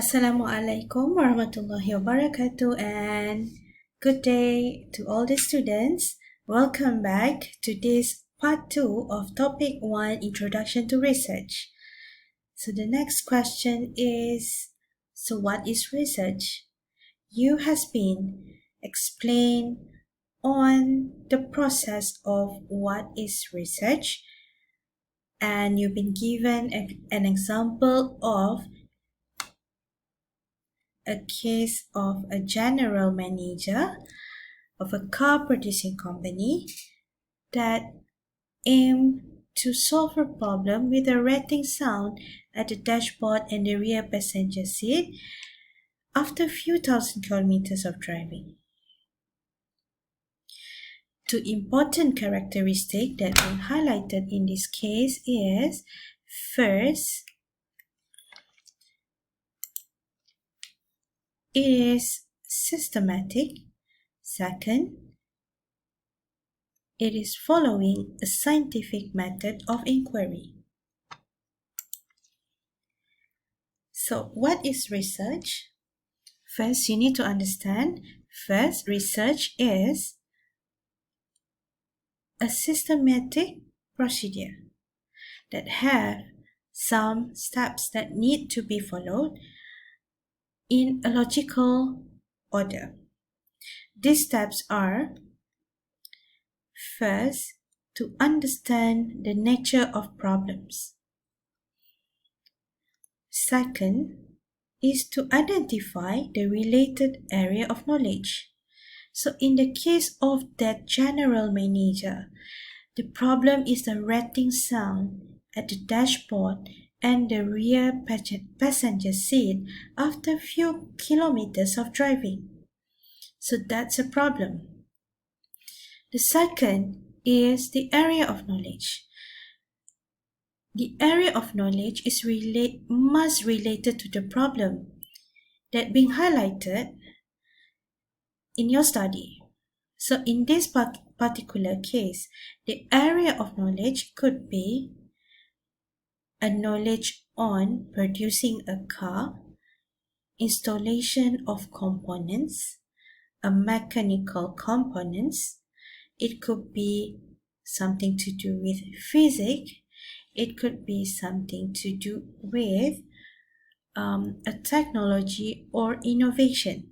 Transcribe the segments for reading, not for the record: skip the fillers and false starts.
Assalamualaikum warahmatullahi wabarakatuh and good day to all the students. Welcome back to this part 2 of topic 1 Introduction to Research. So the next question is, so what is research? You has been explained on the process of what is research, and you've been given an example of a case of a general manager of a car producing company that aimed to solve a problem with a rattling sound at the dashboard and the rear passenger seat after a few thousand kilometers of driving. Two important characteristics that are highlighted in this case is, first, it is systematic. Second, it is following a scientific method of inquiry. So, what is research? First, you need to understand, first, research is a systematic procedure that have some steps that need to be followed in a logical order. These steps are, first, to understand the nature of problems. Second, is to identify the related area of knowledge. So in the case of that general manager, the problem is the rattling sound at the dashboard and the rear passenger seat after a few kilometers of driving. So that's a problem. The second is the area of knowledge. The area of knowledge is must related to the problem that being highlighted in your study. So in this particular case, the area of knowledge could be a knowledge on producing a car, installation of components, a mechanical components. It could be something to do with physics. It could be something to do with a technology or innovation.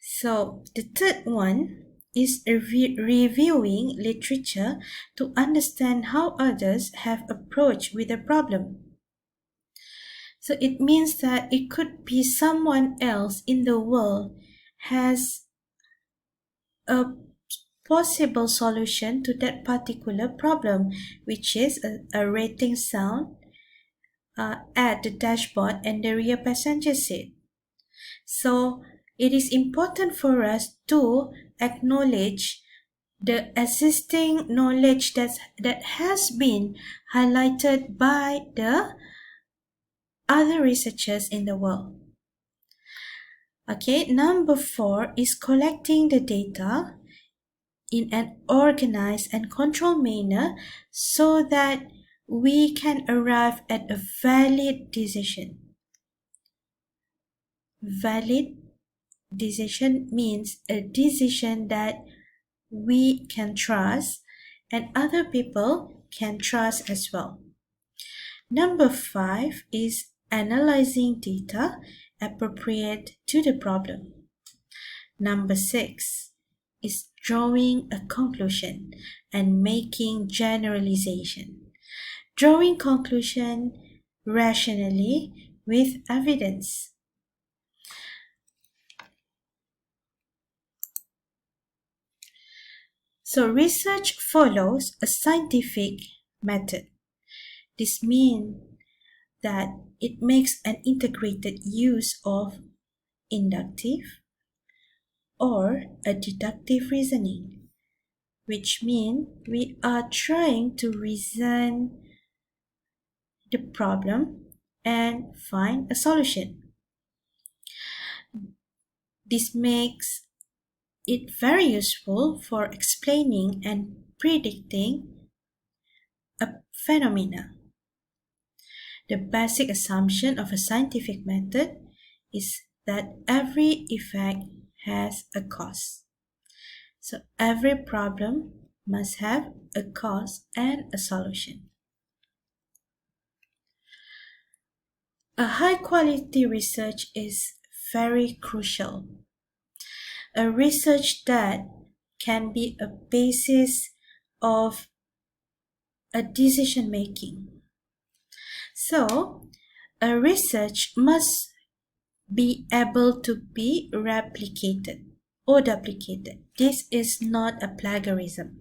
So the third one is reviewing literature to understand how others have approached with a problem. So it means that it could be someone else in the world has a possible solution to that particular problem, which is a rattling sound at the dashboard and the rear passenger seat. So it is important for us to acknowledge the existing knowledge that has been highlighted by the other researchers in the world. Okay, number 4 is collecting the data in an organized and controlled manner so that we can arrive at a valid decision. Valid decision means a decision that we can trust and other people can trust as well. Number 5 is analyzing data appropriate to the problem. Number 6 is drawing a conclusion and making generalization. Drawing conclusion rationally with evidence. So research follows a scientific method. This means that it makes an integrated use of inductive or a deductive reasoning, which means we are trying to reason the problem and find a solution. This makes it very useful for explaining and predicting a phenomena. The basic assumption of a scientific method is that every effect has a cause. So every problem must have a cause and a solution. A high quality research is very crucial. A research that can be a basis of a decision making. So, a research must be able to be replicated or duplicated. This is not a plagiarism.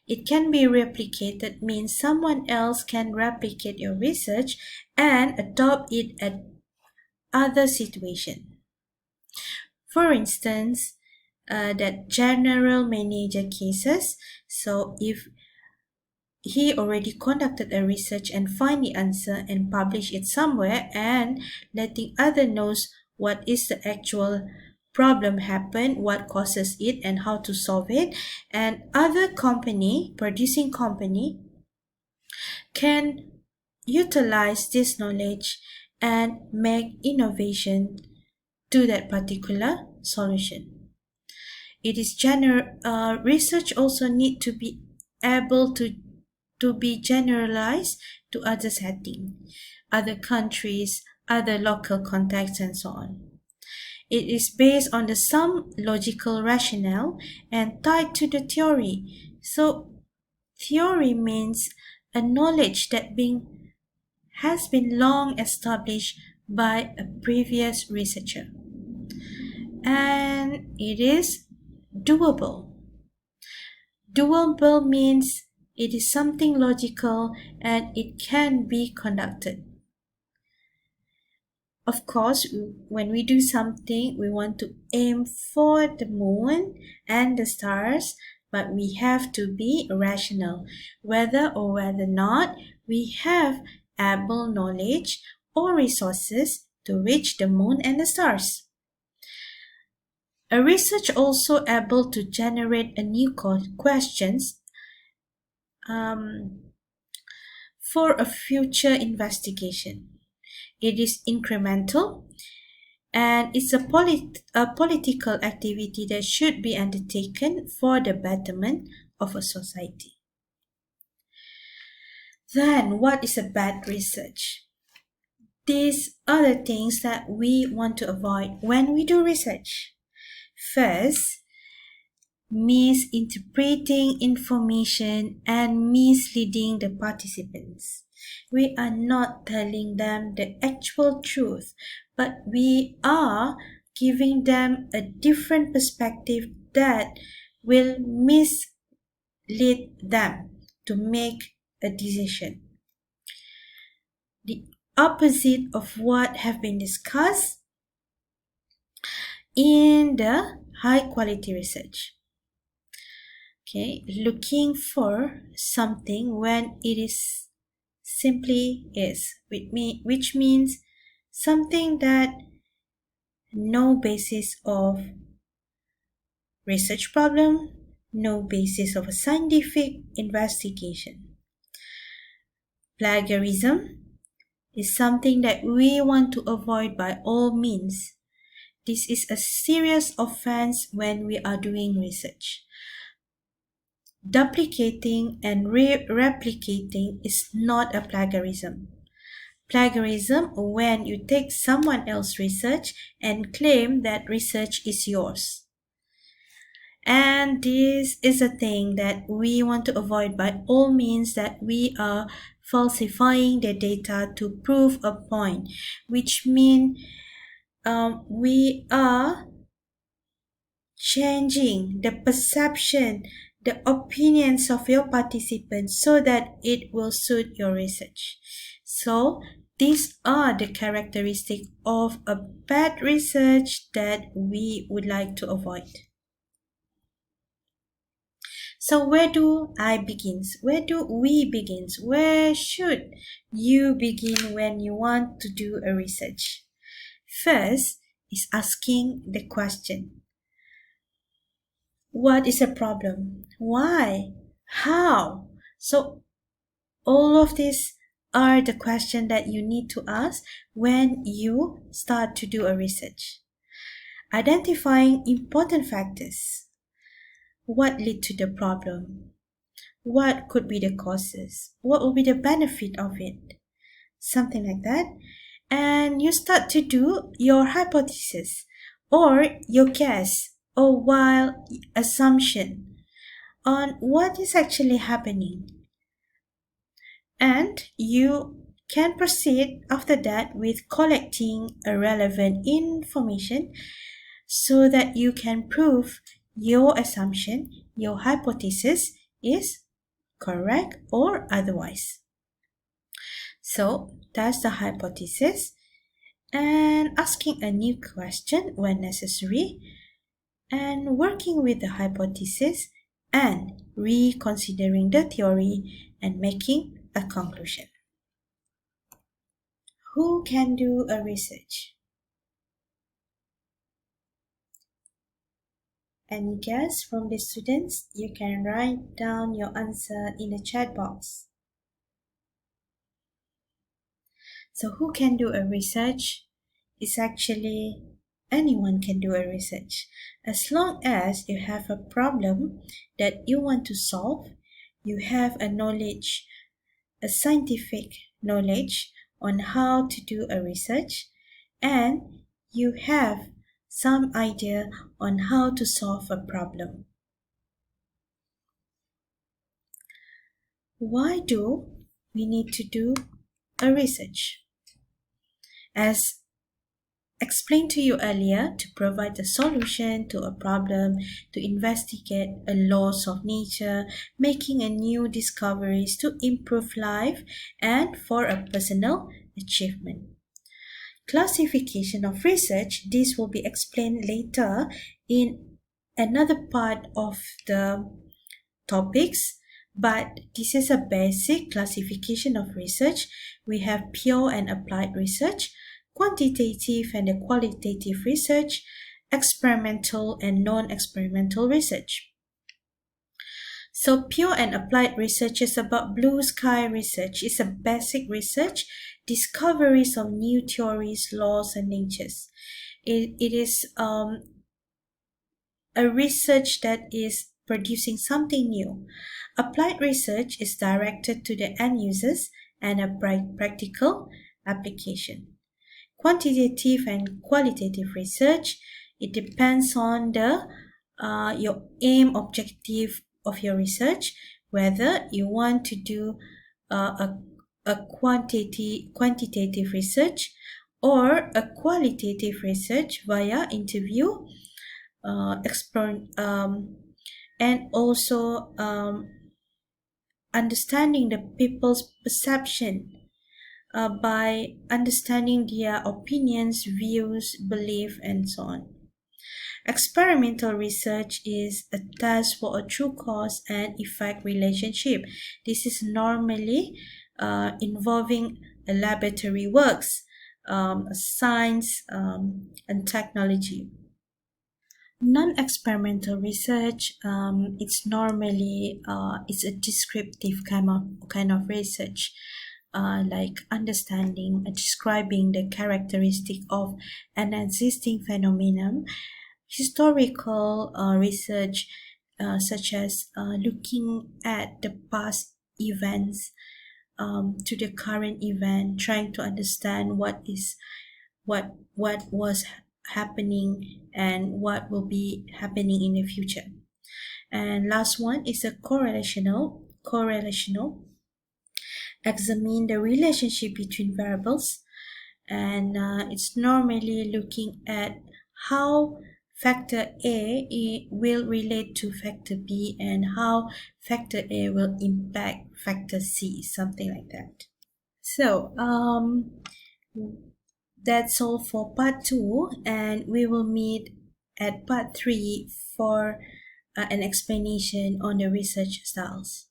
It can be replicated means someone else can replicate your research and adopt it at other situation. For instance, that general manager cases. So if he already conducted a research and find the answer and publish it somewhere and letting other knows what is the actual problem happen, what causes it and how to solve it, and other producing company can utilize this knowledge and make innovation to that particular solution. It is research also need to be able to be generalized to other setting, other countries, other local contexts, and so on. It is based on some logical rationale and tied to the theory. So theory means a knowledge that has been long established by a previous researcher. And it is doable. Doable means it is something logical and it can be conducted. Of course, when we do something, we want to aim for the moon and the stars, but we have to be rational, whether or whether not we have able knowledge or resources to reach the moon and the stars. A research also able to generate a new questions for a future investigation. It is incremental and it's a political activity that should be undertaken for the betterment of a society. Then, what is a bad research? These are the things that we want to avoid when we do research. First, misinterpreting information and misleading the participants. We are not telling them the actual truth, but we are giving them a different perspective that will mislead them to make a decision. The opposite of what have been discussed in the high quality research. Okay, looking for something when it is simply is, which means something that no basis of research problem, no basis of a scientific investigation. Plagiarism is something that we want to avoid by all means. This is a serious offense when we are doing research. Duplicating and replicating is not a plagiarism. Plagiarism when you take someone else's research and claim that research is yours. And this is a thing that we want to avoid by all means, that we are falsifying the data to prove a point, which means we are changing the perception, the opinions of your participants so that it will suit your research. So these are the characteristics of a bad research that we would like to avoid. So where do I begin? Where do we begin? Where should you begin when you want to do a research? First is asking the question. What is a problem? Why? How? So all of these are the questions that you need to ask when you start to do a research. Identifying important factors. What led to the problem? What could be the causes? What will be the benefit of it? Something like that. And you start to do your hypothesis or your guess or wild assumption on what is actually happening. And you can proceed after that with collecting a relevant information so that you can prove your assumption, your hypothesis is correct or otherwise. So that's the hypothesis, and asking a new question when necessary, and working with the hypothesis and reconsidering the theory and making a conclusion. Who can do a research? Any guess from the students? You can write down your answer in the chat box. So who can do a research? It's actually anyone can do a research. As long as you have a problem that you want to solve, you have a knowledge, a scientific knowledge on how to do a research, and you have some idea on how to solve a problem. Why do we need to do a research? As explained to you earlier, to provide a solution to a problem, to investigate a laws of nature, making a new discoveries to improve life, and for a personal achievement. Classification of research, this will be explained later in another part of the topics, but this is a basic classification of research. We have pure and applied research, quantitative and qualitative research, experimental and non-experimental research. So pure and applied research is about blue sky research. It's a basic research, discoveries of new theories, laws, and natures. It is a research that is producing something new. Applied research is directed to the end users and a practical application. Quantitative and qualitative research, it depends on the your aim objective of your research, whether you want to do a quantitative research or a qualitative research via interview, and also understanding the people's perception by understanding their opinions, views, belief, and so on. Experimental research is a test for a true cause and effect relationship. This is normally involving laboratory works, science, and technology. Non-experimental research, it's normally it's a descriptive kind of research, like understanding, describing the characteristic of an existing phenomenon. Historical research, such as looking at the past events to the current event, trying to understand what was happening and what will be happening in the future. And last one is a correlational. Examine the relationship between variables, and it's normally looking at how factor A will relate to factor B and how factor A will impact factor C, something like that. So that's all for part 2, and we will meet at part 3 for an explanation on the research styles.